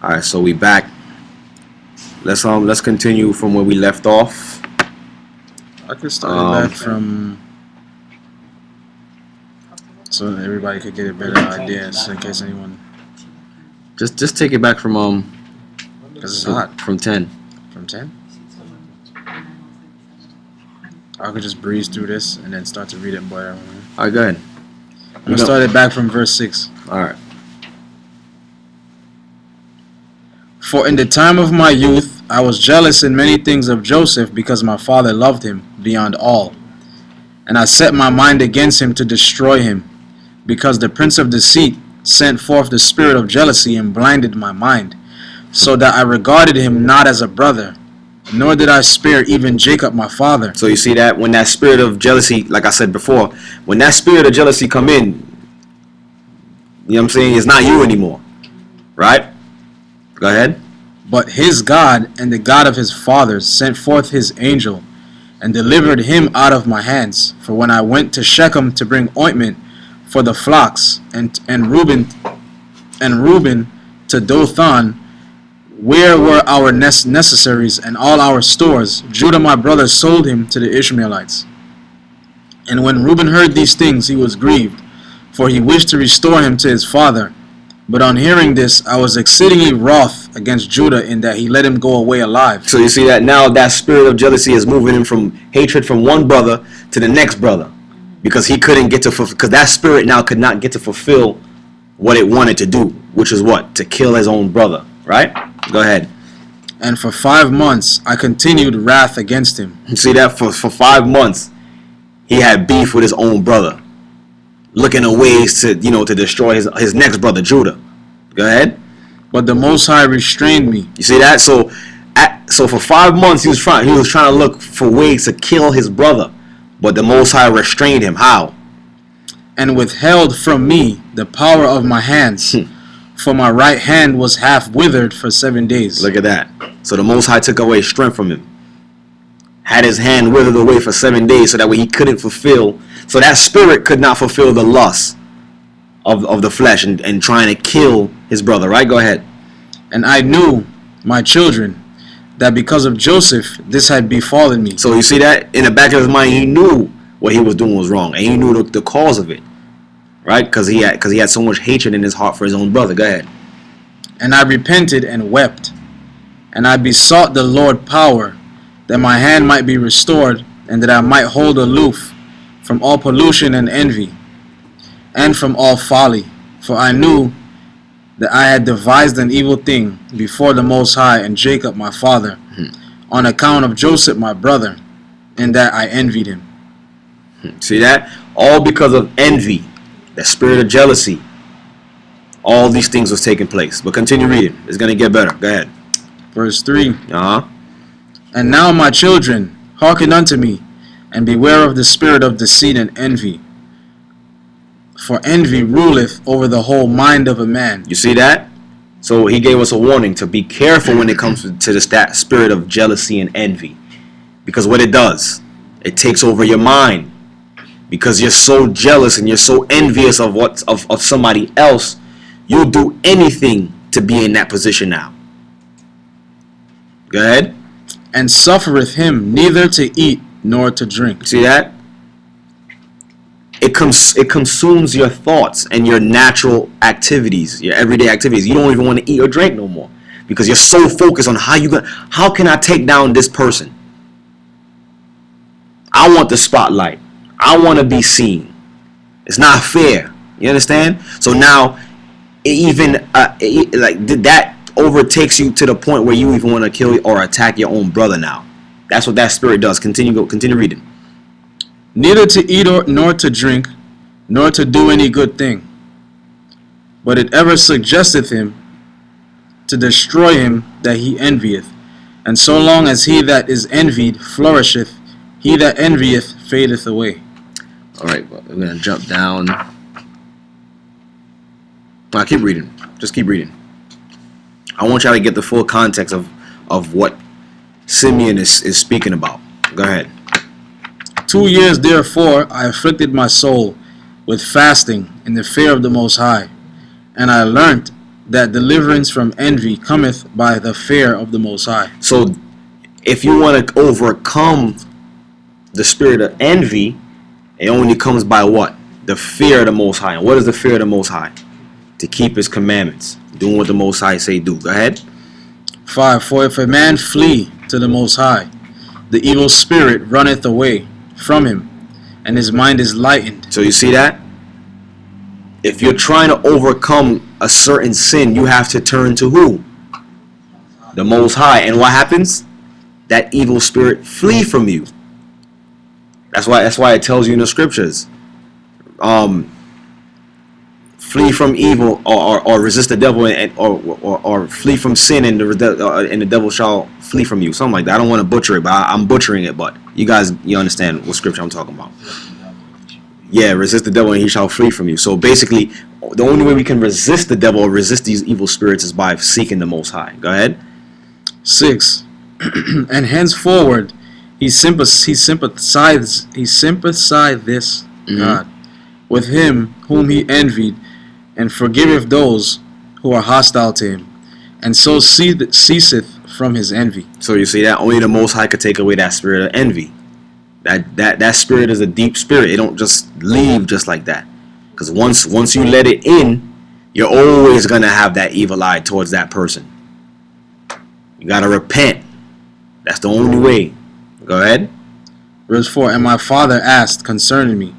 All right, so we back. Let's continue from where we left off. I could start it back from so that everybody could get a better idea, just in case anyone. Just take it back from Because it's hot. from 10. From 10? I could just breeze through this and then start to read it. But All right, go ahead. I'm going to start it back from verse 6. All right. For in the time of my youth, I was jealous in many things of Joseph because my father loved him beyond all. And I set my mind against him to destroy him, because the prince of deceit sent forth the spirit of jealousy and blinded my mind, so that I regarded him not as a brother, nor did I spare even Jacob my father. So you see that when that spirit of jealousy, like I said before, when that spirit of jealousy come in, you know what I'm saying, it's not you anymore. Right? Go ahead. But his God and the God of his fathers sent forth his angel and delivered him out of my hands. For when I went to Shechem to bring ointment for the flocks, and Reuben to Dothan, where were our necessaries and all our stores, Judah my brother sold him to the Ishmaelites. And when Reuben heard these things, he was grieved, for he wished to restore him to his father. But on hearing this, I was exceedingly wroth against Judah in that he let him go away alive. So you see that now that spirit of jealousy is moving him from hatred from one brother to the next brother, because he couldn't get to because that spirit now could not get to fulfill what it wanted to do, which is what? To kill his own brother, right? Go ahead. And for 5 months I continued wrath against him. You see that for 5 months he had beef with his own brother, looking at ways to to destroy his next brother Judah. Go ahead. But the Most High restrained me. You see that? So for 5 months he was trying to look for ways to kill his brother, but the Most High restrained him. How? And withheld from me the power of my hands, for my right hand was half withered for 7 days. Look at that. So the Most High took away strength from him, had his hand withered away for 7 days, so that way he couldn't fulfill. So that spirit could not fulfill the lust of the flesh and trying to kill his brother. Right? Go ahead. And I knew, my children, that because of Joseph this had befallen me. So you see that in the back of his mind, he knew what he was doing was wrong, and he knew the cause of it, right? Because he had so much hatred in his heart for his own brother. Go ahead. And I repented and wept, and I besought the Lord power, that my hand might be restored, and that I might hold aloof from all pollution and envy, and from all folly. For I knew that I had devised an evil thing before the Most High and Jacob my father, on account of Joseph my brother, and that I envied him. See that? All because of envy, that spirit of jealousy. All these things was taking place. But continue reading. It's going to get better. Go ahead. Verse 3. Uh-huh. And now, my children, hearken unto me, and beware of the spirit of deceit and envy. For envy ruleth over the whole mind of a man. You see that? So he gave us a warning to be careful when it comes to that spirit of jealousy and envy. Because what it does, it takes over your mind. Because you're so jealous and you're so envious of of somebody else, you'll do anything to be in that position now. Go ahead. And suffereth him neither to eat nor to drink. See that? It consumes your thoughts and your natural activities, your everyday activities. You don't even want to eat or drink no more because you're so focused on how can I take down this person? I want the spotlight. I want to be seen. It's not fair. You understand? So now, that overtakes you to the point where you even want to kill or attack your own brother now. That's what that spirit does. Continue reading. Neither to eat nor to drink, nor to do any good thing. But it ever suggesteth him to destroy him that he envieth. And so long as he that is envied flourisheth, he that envieth fadeth away. Alright, we're going to jump down. Keep reading. Just keep reading. I want y'all to get the full context of what Simeon is speaking about. Go ahead. 2 years therefore I afflicted my soul with fasting in the fear of the Most High, and I learnt that deliverance from envy cometh by the fear of the Most High. So if you want to overcome the spirit of envy, it only comes by what? The fear of the Most High. And what is the fear of the Most High? To keep his commandments, doing what the Most High say do. Go ahead. 5. For if a man flee to the Most High, the evil spirit runneth away from him, and his mind is lightened. So you see that? If you're trying to overcome a certain sin, you have to turn to who? The Most High. And what happens? That evil spirit flee from you. That's why it tells you in the scriptures. Flee from evil, or resist the devil, or flee from sin, and the devil shall flee from you. Something like that. I don't want to butcher it, but I'm butchering it. But you understand what scripture I'm talking about. Yeah, resist the devil and he shall flee from you. So basically, the only way we can resist the devil or resist these evil spirits is by seeking the Most High. Go ahead. 6. And henceforward he sympathized this God with him whom he envied, and forgiveth those who are hostile to him, and so ceaseth from his envy. So you see that only the Most High could take away that spirit of envy. That spirit is a deep spirit. It don't just leave just like that. Because once you let it in, you're always gonna have that evil eye towards that person. You gotta repent. That's the only way. Go ahead. Verse 4. And my father asked concerning me,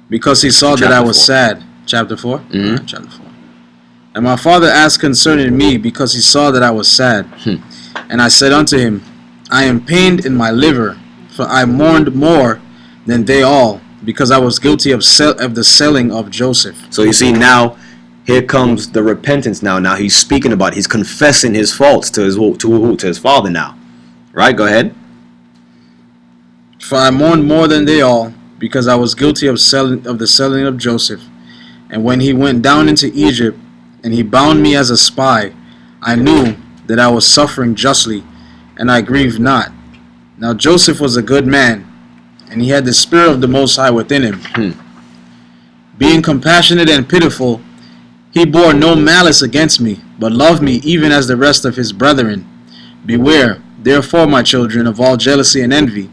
because he saw that I was sad. Chapter 4? Mm-hmm. Chapter 4. And my father asked concerning me, because he saw that I was sad. And I said unto him, I am pained in my liver, for I mourned more than they all, because I was guilty of the selling of Joseph. So you see now, here comes the repentance now. Now he's speaking about it. He's confessing his faults to his father now. Right? Go ahead. For I mourned more than they all, because I was guilty of the selling of Joseph. And when he went down into Egypt, and he bound me as a spy, I knew that I was suffering justly, and I grieved not. Now Joseph was a good man, and he had the spirit of the Most High within him. Being compassionate and pitiful, he bore no malice against me, but loved me even as the rest of his brethren. Beware, therefore, my children, of all jealousy and envy,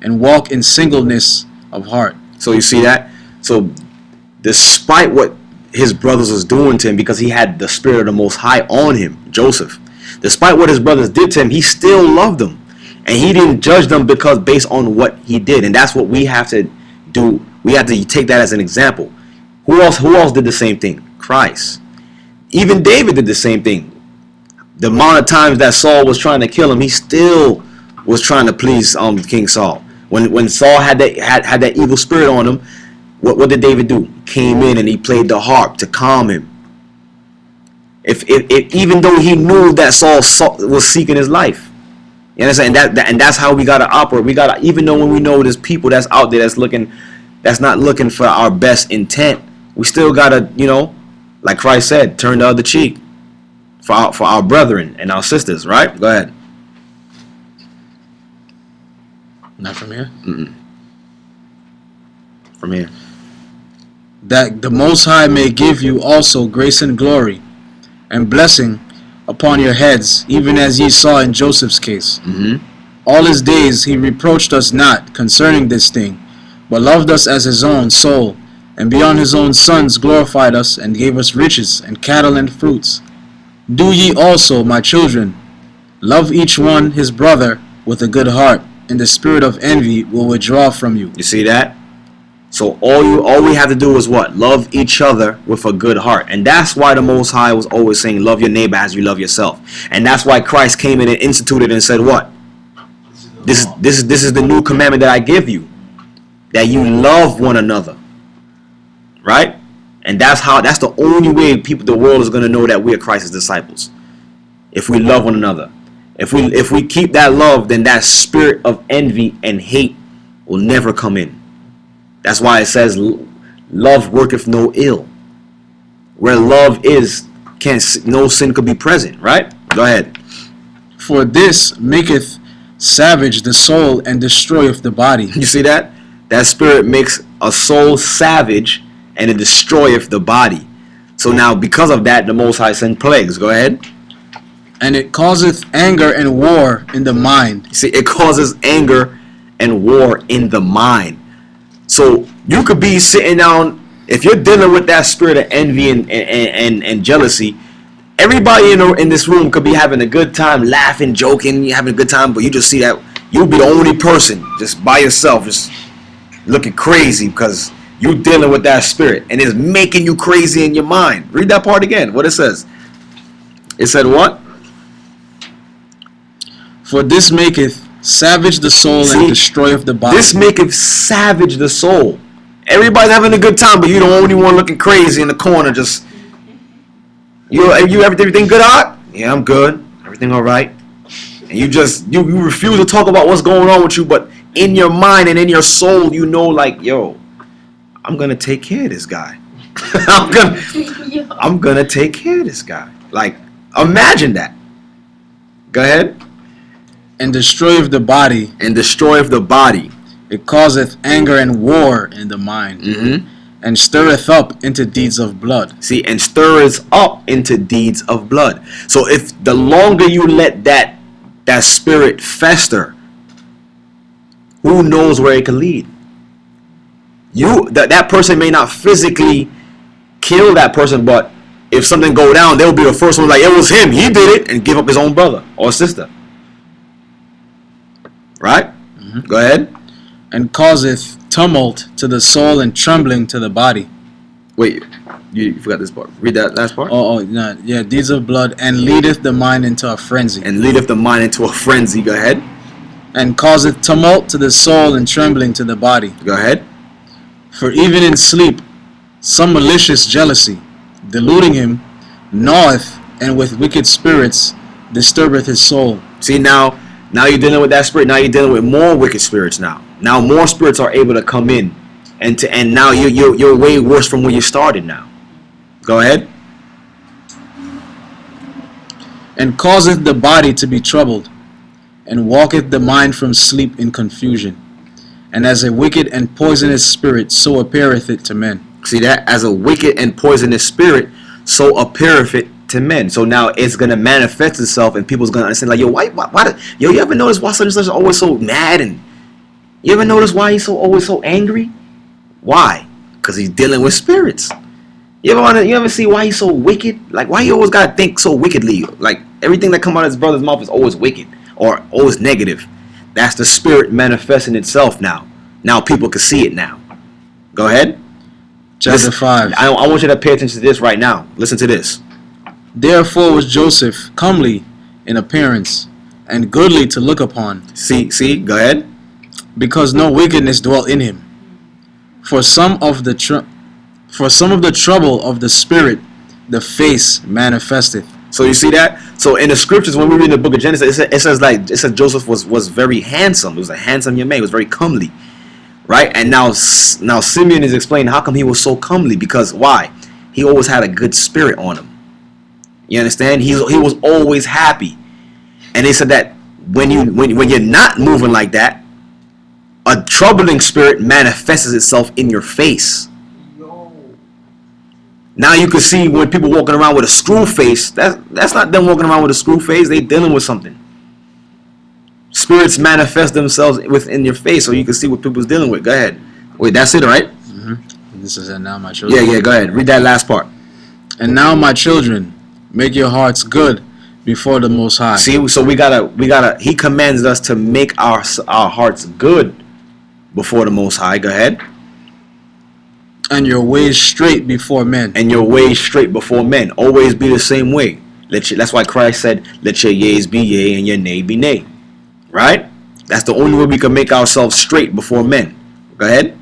and walk in singleness of heart. So you see that? So despite what his brothers was doing to him, because he had the spirit of the Most High on him, Joseph, despite what his brothers did to him, he still loved them. And he didn't judge them because based on what he did. And that's what we have to do. We have to take that as an example. Who else did the same thing? Christ. Even David did the same thing. The amount of times that Saul was trying to kill him, he still was trying to please King Saul. When Saul had that evil spirit on him, what did David do? He came in and he played the harp to calm him. If even though he knew that Saul was seeking his life. You understand? And that's how we gotta operate. We gotta, even though when we know there's people that's out there that's not looking for our best intent, we still gotta, like Christ said, turn the other cheek for our brethren and our sisters. Right? Go ahead. Not from here? From here. That the Most High may give you also grace and glory and blessing upon your heads, even as ye saw in Joseph's case. All his days he reproached us not concerning this thing, but loved us as his own soul, and beyond his own sons glorified us, and gave us riches and cattle and fruits. Do ye also, my children, love each one his brother with a good heart, and the spirit of envy will withdraw from you. You see that? So all we have to do is what? Love each other with a good heart. And that's why the Most High was always saying, love your neighbor as you love yourself. And that's why Christ came in and instituted and said what? This is the new commandment that I give you. That you love one another. Right? And that's the only way the world is going to know that we are Christ's disciples. If we love one another. If we keep that love, then that spirit of envy and hate will never come in. That's why it says, love worketh no ill. Where love is, no sin could be present, right? Go ahead. For this maketh savage the soul and destroyeth the body. You see that? That spirit makes a soul savage and it destroyeth the body. So now, because of that, the Most High sent plagues. Go ahead. And it causeth anger and war in the mind. See, it causes anger and war in the mind. So you could be sitting down, if you're dealing with that spirit of envy and jealousy, everybody in this room could be having a good time, laughing, joking, having a good time, but you just see that you'll be the only person just by yourself, just looking crazy because you dealing with that spirit and it's making you crazy in your mind. Read that part again. What it says. It said what? For this maketh savage the soul and destroyeth the body. This maketh savage the soul. Everybody's having a good time, but you the only one looking crazy in the corner. Just you everything good, Art? Yeah, I'm good. Everything all right? And you refuse to talk about what's going on with you, but in your mind and in your soul, you know, like, yo, I'm gonna take care of this guy. I'm gonna take care of this guy. Like, imagine that. Go ahead. And destroyeth the body. And destroyeth the body. It causeth anger and war in the mind. Mm-hmm. And stirreth up into deeds of blood. See, and stirs up into deeds of blood. So if the longer you let that spirit fester, who knows where it could lead? That person may not physically kill that person, but if something go down, they'll be the first one like, it was him, he did it, and give up his own brother or sister. Right? Mm-hmm. Go ahead. And causeth tumult to the soul and trembling to the body. Wait, you forgot this part. Read that last part. Yeah, deeds of blood, and leadeth the mind into a frenzy. And leadeth the mind into a frenzy. Go ahead. And causeth tumult to the soul and trembling to the body. Go ahead. For even in sleep, some malicious jealousy, deluding him, gnaweth, and with wicked spirits disturbeth his soul. See, now you're dealing with that spirit. Now you're dealing with more wicked spirits. Now more spirits are able to come in, and now you're way worse from where you started. Now, go ahead. And causeth the body to be troubled, and walketh the mind from sleep in confusion. And as a wicked and poisonous spirit, so appeareth it to men. See that? As a wicked and poisonous spirit, so appeareth it to men. So now it's gonna manifest itself, and people's gonna understand. Like, yo, why you ever notice why such and such is always so mad, and you ever notice why he's always so angry? Why? Because he's dealing with spirits. You ever see why he's so wicked? Like, why he always gotta think so wickedly? Like, everything that comes out of his brother's mouth is always wicked or always negative. That's the spirit manifesting itself now. Now people can see it now. Go ahead. Chapter 5. I want you to pay attention to this right now. Listen to this. Therefore was Joseph comely in appearance, and goodly to look upon. See, go ahead. Because no wickedness dwelt in him. For some of the trouble of the spirit, the face manifesteth. So you see that? So in the scriptures, when we read the book of Genesis, it says Joseph was very handsome. He was a handsome young man. He was very comely, right? And now Simeon is explaining how come he was so comely. Because why? He always had a good spirit on him. You understand? He was always happy. And they said that when you're not moving like that, a troubling spirit manifests itself in your face. Now you can see when people walking around with a screw face, that's not them walking around with a screw face. They dealing with something. Spirits manifest themselves within your face, so you can see what people's dealing with. Go ahead. Wait, that's it, right? Mm-hmm. This is it now, my children. Yeah. Go ahead. Read that last part. And now, my children, make your hearts good before the Most High. See, so we gotta. He commands us to make our hearts good before the Most High. Go ahead. And your ways straight before men. And your ways straight before men. Always be the same way. That's why Christ said, let your yeas be yea and your nay be nay. Right? That's the only way we can make ourselves straight before men. Go ahead.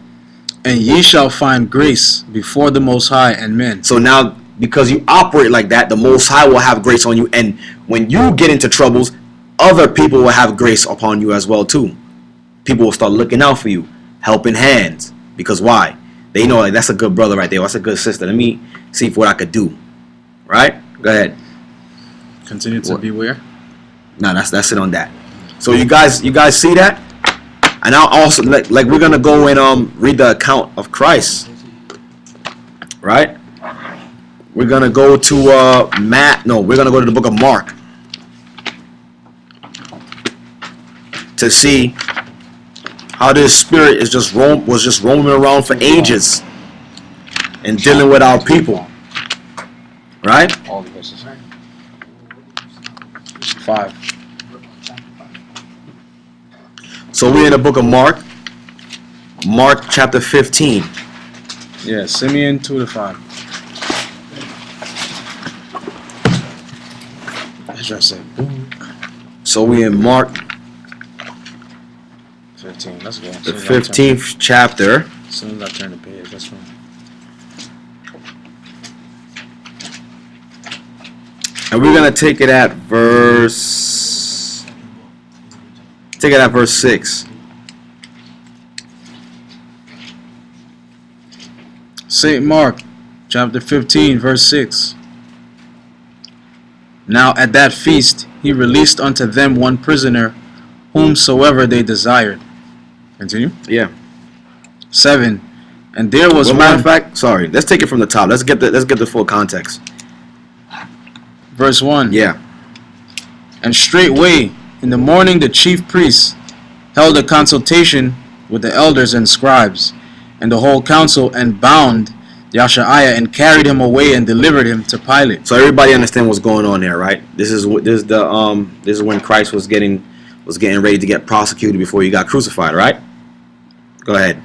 And ye shall find grace before the Most High and men. So now, because you operate like that, the Most High will have grace on you. And when you get into troubles, other people will have grace upon you as well too. People will start looking out for you. Helping hands. Because why? They know, like, that's a good brother right there. That's a good sister. Let me see what I could do. Right? Go ahead. Continue to beware. No, that's it on that. So you guys see that? And now also, like we're gonna go and read the account of Christ. Right? we're gonna go to we're gonna go to the book of Mark to see how this spirit is was just roaming around for ages and dealing with our people. Right? All the verses. 5. So we're in the book of Mark. Mark chapter 15. Yeah, Simeon 2 to 5. That's what I said. So we're in Mark 15. Let's go. the 15th chapter. As soon as I turn the page, that's fine. And we're gonna take it at verse 6. St. Mark, chapter 15, verse 6. Now at that feast he released unto them one prisoner, whomsoever they desired. Continue. Yeah. 7. And there was Well, matter one. of fact, sorry. Let's take it from the top. Let's get the full context. Verse 1. Yeah. And straightway in the morning the chief priests held a consultation with the elders and scribes and the whole council, and bound Yashaiah and carried him away and delivered him to Pilate. So everybody understand what's going on here, right? This is when Christ was getting ready to get prosecuted before he got crucified, right? Go ahead.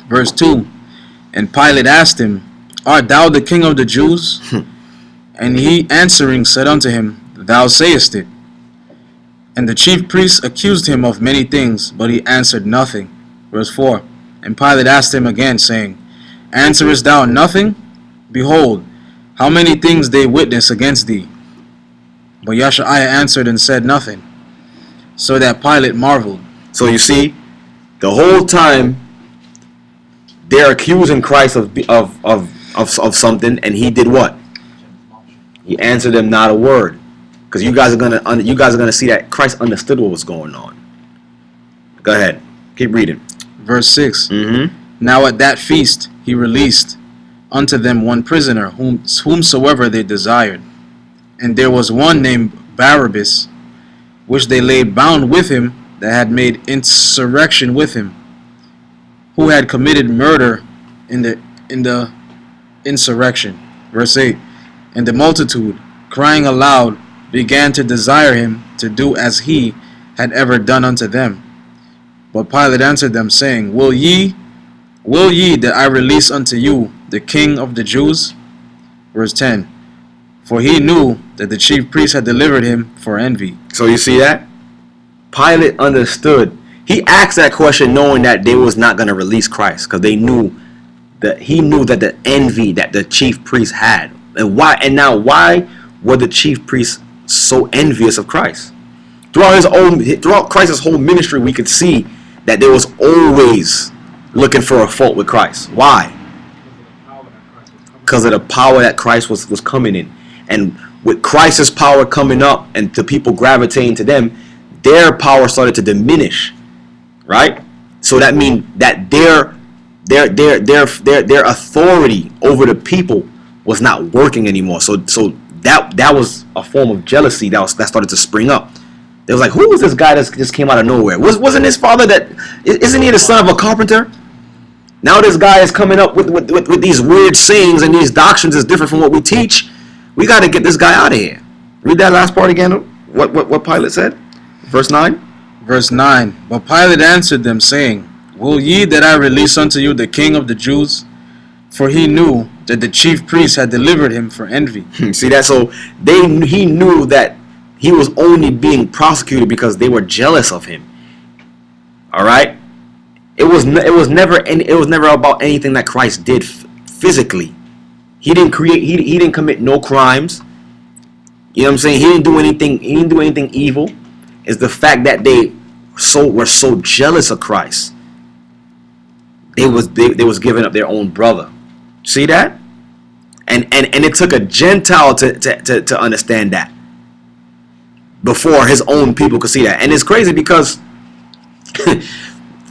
Verse 2. And Pilate asked him, Art thou the king of the Jews? And he answering said unto him, Thou sayest it. And the chief priests accused him of many things, but he answered nothing. Verse 4. And Pilate asked him again, saying, Answerest thou nothing? Behold, how many things they witness against thee. But Yashaiah answered and said nothing, so that Pilate marveled. So you see, the whole time they're accusing Christ of something, and he did what? He answered them not a word, because you guys are gonna see that Christ understood what was going on. Go ahead, keep reading. Verse 6. Mm-hmm. Now at that feast he released unto them one prisoner, whomsoever they desired. And there was one named Barabbas, which they laid bound with him, that had made insurrection with him, who had committed murder in the insurrection. Verse 8. And the multitude, crying aloud, began to desire him to do as he had ever done unto them. But Pilate answered them, saying, Will ye that I release unto you the King of the Jews? Verse 10. For he knew that the chief priests had delivered him for envy. So you see that? Pilate understood. He asked that question knowing that they was not going to release Christ, because he knew that the envy that the chief priests had. And why were the chief priests so envious of Christ? Throughout Christ's whole ministry, we could see that there was always looking for a fault with Christ. Why? Because of the power that Christ was coming in. And with Christ's power coming up and the people gravitating to them, their power started to diminish. Right? So that means that their authority over the people was not working anymore. So that was a form of jealousy that started to spring up. They was like, who was this guy that just came out of nowhere? Wasn't his father isn't he the son of a carpenter? Now this guy is coming up with these weird sayings, and these doctrines is different from what we teach. We got to get this guy out of here. Read that last part again. What Pilate said? Verse 9. Verse 9. But Pilate answered them, saying, Will ye that I release unto you the King of the Jews? For he knew that the chief priests had delivered him for envy. See that? So he knew that he was only being prosecuted because they were jealous of him. All right. It was never about anything that Christ did physically. He didn't create. He didn't commit no crimes. You know what I'm saying? He didn't do anything. He didn't do anything evil. It's the fact that they were so jealous of Christ. They was giving up their own brother. See that? And it took a Gentile to understand that before his own people could see that. And it's crazy because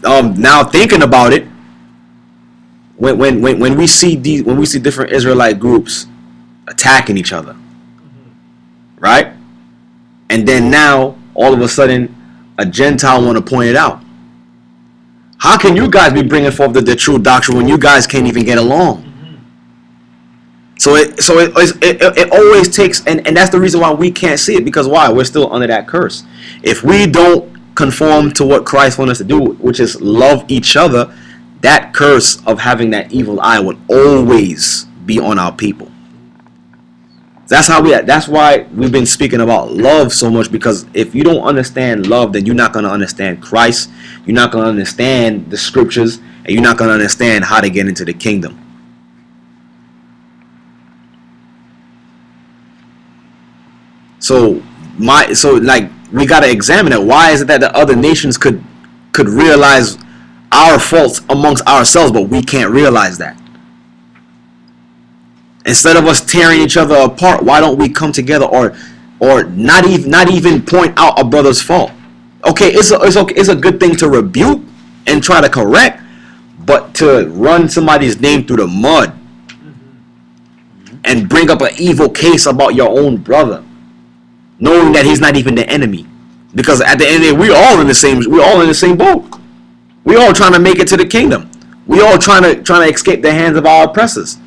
now thinking about it, when we see different Israelite groups attacking each other, right? And then now, all of a sudden, a Gentile want to point it out. How can you guys be bringing forth the true doctrine when you guys can't even get along? So it always takes, and that's the reason why we can't see it, because why? We're still under that curse. If we don't conform to what Christ wants us to do, which is love each other, that curse of having that evil eye would always be on our people. That's why we've been speaking about love so much, because if you don't understand love, then you're not going to understand Christ. You're not going to understand the scriptures, and you're not going to understand how to get into the kingdom. So we got to examine it. Why is it that the other nations could realize our faults amongst ourselves, but we can't realize that? Instead of us tearing each other apart, why don't we come together, or not even point out a brother's fault? Okay, it's a good thing to rebuke and try to correct, but to run somebody's name through the mud and bring up an evil case about your own brother, knowing that he's not even the enemy, because at the end of the day, we're all in the same boat. We all trying to make it to the kingdom. We all trying to escape the hands of our oppressors.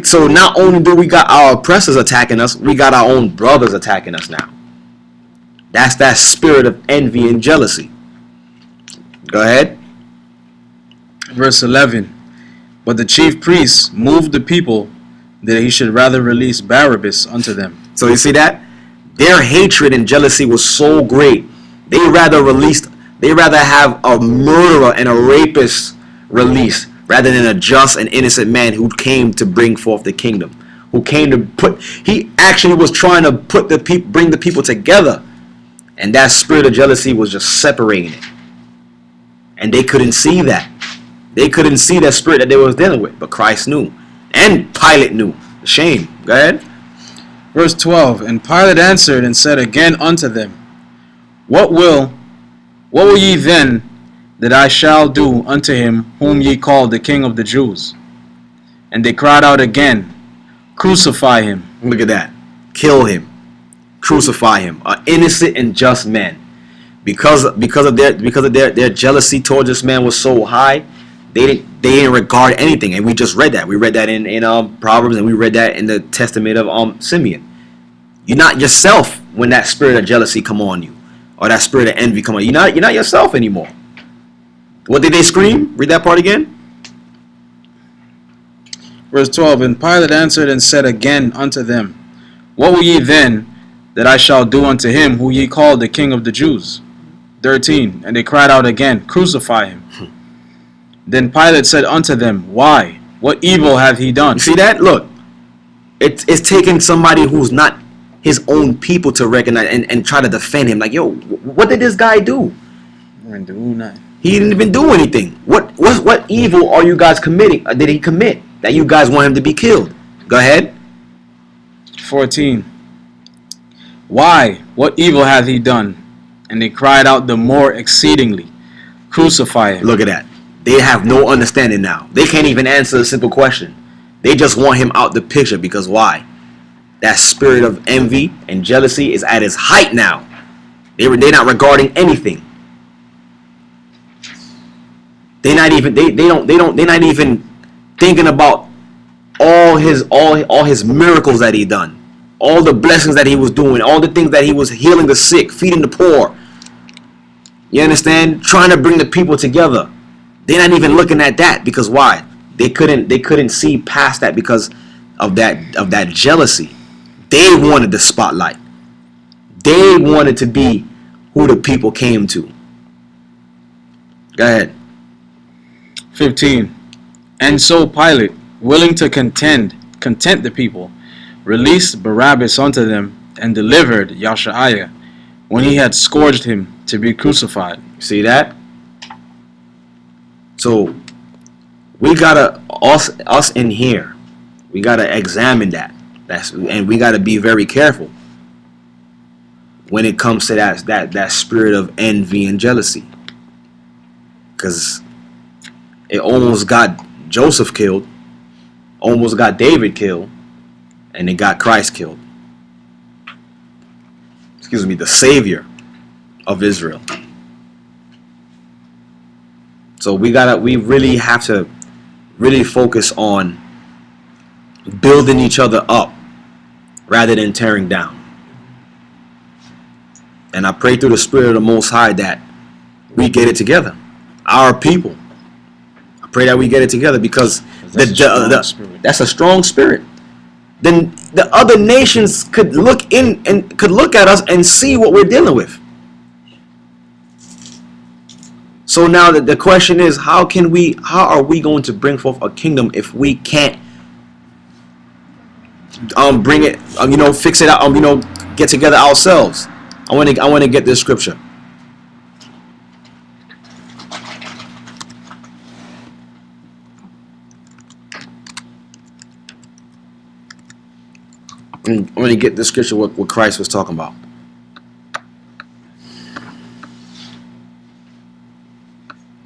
So not only do we got our oppressors attacking us, we got our own brothers attacking us now. That's that spirit of envy and jealousy. Go ahead. Verse 11. But the chief priests moved the people that he should rather release Barabbas unto them. So you see that? Their hatred and jealousy was so great. They rather have a murderer and a rapist released, rather than a just and innocent man who came to bring forth the kingdom, he actually was trying to bring the people together, and that spirit of jealousy was just separating it, and they couldn't see that. They couldn't see that spirit that they was dealing with, but Christ knew, and Pilate knew. Shame. Go ahead. Verse 12. And Pilate answered and said again unto them, What will ye then that I shall do unto him whom ye call the King of the Jews? And they cried out again, Crucify him. Look at that. Kill him. Crucify him. An innocent and just man. Because of their jealousy towards this man was so high, they didn't regard anything. And we just read that. We read that in Proverbs, and we read that in the Testament of Simeon. You're not yourself when that spirit of jealousy come on you, or that spirit of envy come on you. You're not yourself anymore. What did they scream? Read that part again. Verse 12. And Pilate answered and said again unto them, What will ye then that I shall do unto him who ye call the King of the Jews? 13. And they cried out again, Crucify him. Then Pilate said unto them, Why? What evil hath he done? You see that? Look, it's taking somebody who's not his own people to recognize and try to defend him. Like, yo, what did this guy do? He didn't even do anything. What evil are you guys committing? Did he commit that you guys want him to be killed? Go ahead. 14. Why? What evil hath he done? And they cried out the more exceedingly, Crucify him. Look at that. They have no understanding now. They can't even answer a simple question. They just want him out the picture, because why? That spirit of envy and jealousy is at its height now. They're not regarding anything. They're not even thinking about all his miracles that he done, all the blessings that he was doing, all the things that he was healing the sick, feeding the poor. You understand? Trying to bring the people together. They're not even looking at that, because why? They couldn't see past that because of that jealousy. They wanted the spotlight. They wanted to be who the people came to. Go ahead. 15. And so Pilate, willing to content the people, released Barabbas unto them, and delivered Yeshaiah, when he had scourged him, to be crucified. See that? So we gotta us in here, we gotta examine that. And we gotta be very careful when it comes to that spirit of envy and jealousy, because it almost got Joseph killed, almost got David killed, and they got Christ killed. Excuse me, the Savior of Israel. So we really have to really focus on building each other up rather than tearing down. And I pray through the Spirit of the Most High that we get it together. Our people. I pray that we get it together because that's a strong spirit. Then the other nations could look in and could look at us and see what we're dealing with. So now the question is, how are we going to bring forth a kingdom if we can't bring it, fix it out, get together ourselves? I want to get this scripture. I want to get this scripture what Christ was talking about.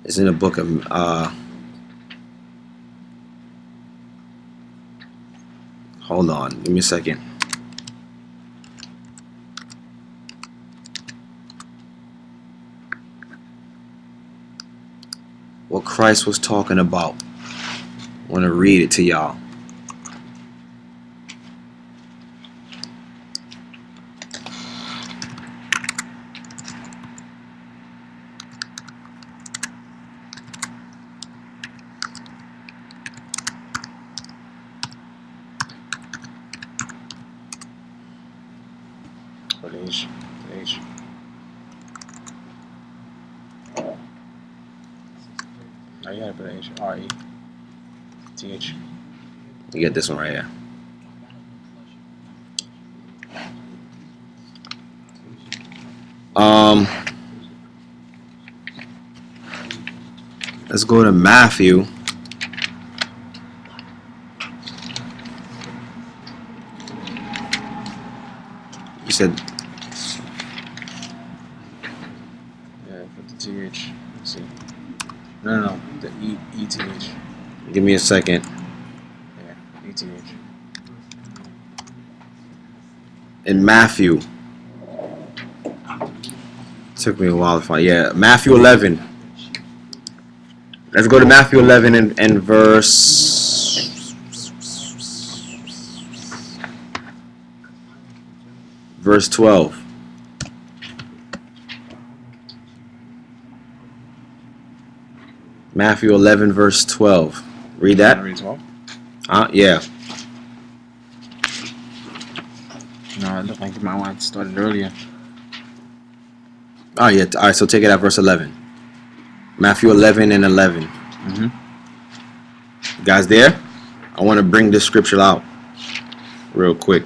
It's in the book of hold on, give me a second. What Christ was talking about. I want to read it to y'all. Oh, you gotta put H-R-E-T-H. You get this one right here. Let's go to Matthew. You said, yeah, put the T-H. Let's see. No, the E-T-H. give me a second. Yeah, E-T-H. In Matthew. Took me a while to find. Yeah, Matthew 11. Let's go to Matthew 11 and verse 12. Matthew 11 verse 12. Read that. Read 12? Yeah. No, it looked like you might want to start it earlier. Oh yeah. All right. So take it at verse 11. Matthew 11 and 11. Mm-hmm. You guys there? I want to bring this scripture out real quick.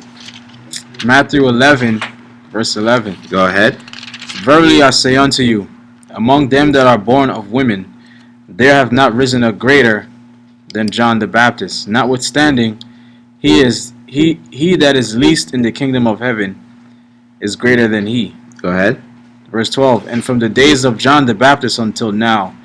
Matthew 11, verse 11. Go ahead. Verily I say unto you, among them that are born of women, there have not risen a greater than John the Baptist. Notwithstanding, he that is least in the kingdom of heaven is greater than he. Go ahead. Verse 12. And from the days of John the Baptist until now,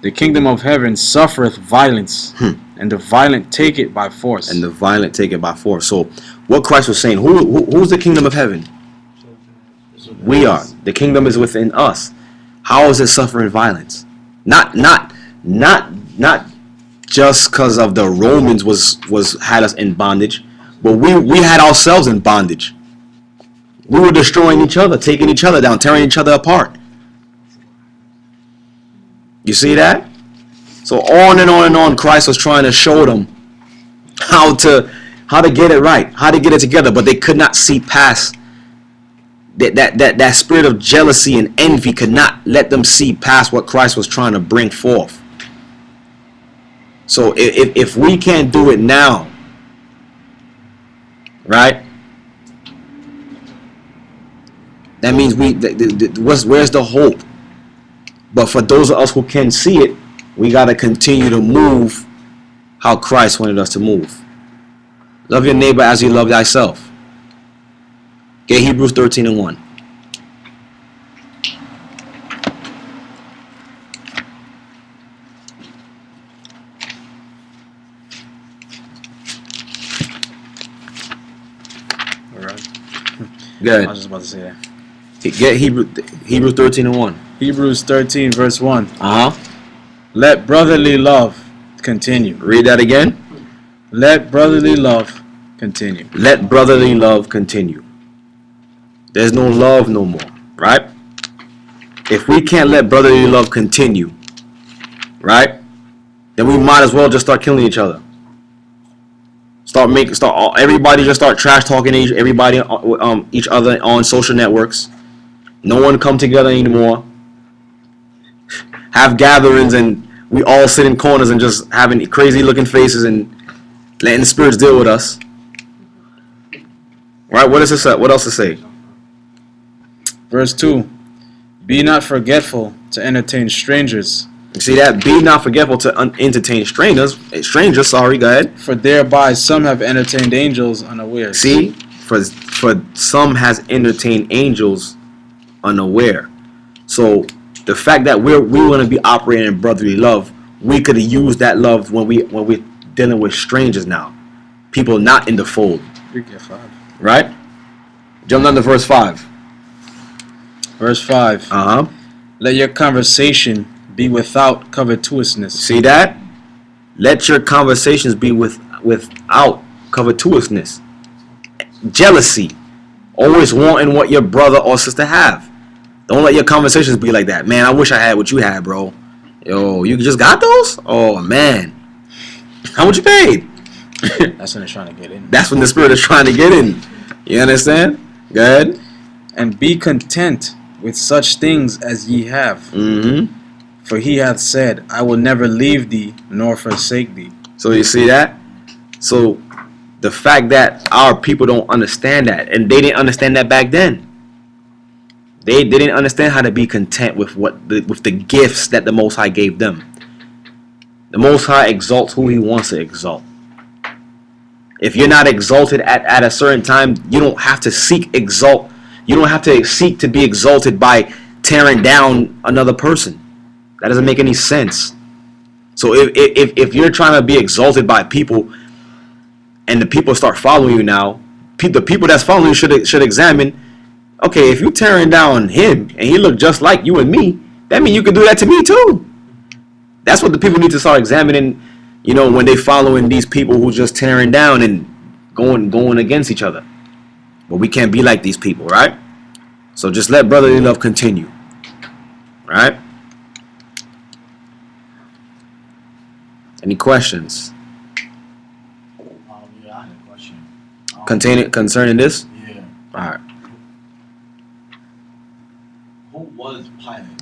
the kingdom of heaven suffereth violence, and the violent take it by force. And the violent take it by force. So, what Christ was saying, who's the kingdom of heaven? We are. The kingdom is within us. How is it suffering violence? Not just because of the Romans had us in bondage, but we had ourselves in bondage. We were destroying each other, taking each other down, tearing each other apart. You see that? So on and on and on, Christ was trying to show them how to get it right, how to get it together, but they could not see past that spirit of jealousy and envy could not let them see past what Christ was trying to bring forth. So if we can't do it now, right? That means where's the hope? But for those of us who can see it, we got to continue to move how Christ wanted us to move. Love your neighbor as you love thyself. Okay, Hebrews 13 and 1. Good. I was just about to say that. Get Hebrew 13 and 1. Hebrews 13 verse 1. Uh-huh. Let brotherly love continue. Read that again. Let brotherly love continue. Let brotherly love continue. There's no love no more, right? If we can't let brotherly love continue, right, then we might as well just start killing each other. Everybody just start trash talking everybody, each other on social networks. No one come together anymore. Have gatherings and we all sit in corners and just having crazy looking faces and letting the spirits deal with us. Right? What does it say? What else to say? Verse 2. Be not forgetful to entertain strangers. You see that? Be not forgetful to entertain strangers. Sorry, go ahead. For thereby some have entertained angels unawares. See? For some has entertained angels unaware. So the fact that we want to be operating in brotherly love, we could have used that love when we're dealing with strangers now. People not in the fold. You get 5. Right? Jump down to verse 5. Verse 5. Uh-huh. Let your conversation be without covetousness. See that? Let your conversations be without covetousness. Jealousy. Always wanting what your brother or sister have. Don't let your conversations be like that. Man, I wish I had what you had, bro. Yo, you just got those? Oh, man. How much you paid? That's when they're trying to get in. That's when the spirit is trying to get in. You understand? Go ahead. And be content with such things as ye have. Mm-hmm. For he hath said, I will never leave thee nor forsake thee. So you see that? So the fact that our people don't understand that, and they didn't understand that back then. They didn't understand how to be content with with the gifts that the Most High gave them. The Most High exalts who He wants to exalt. If you're not exalted at a certain time, you don't have to You don't have to seek to be exalted by tearing down another person. That doesn't make any sense. So if you're trying to be exalted by people, and the people start following you now, the people that's following you should examine. Okay, if you're tearing down him and he look just like you and me, that means you can do that to me too. That's what the people need to start examining. You know, when they following these people who just tearing down and going against each other. But we can't be like these people, right? So just let brotherly love continue, right? Any questions? Yeah, I had a question. Concerning this? Yeah. All right. Who was Pilate? Like,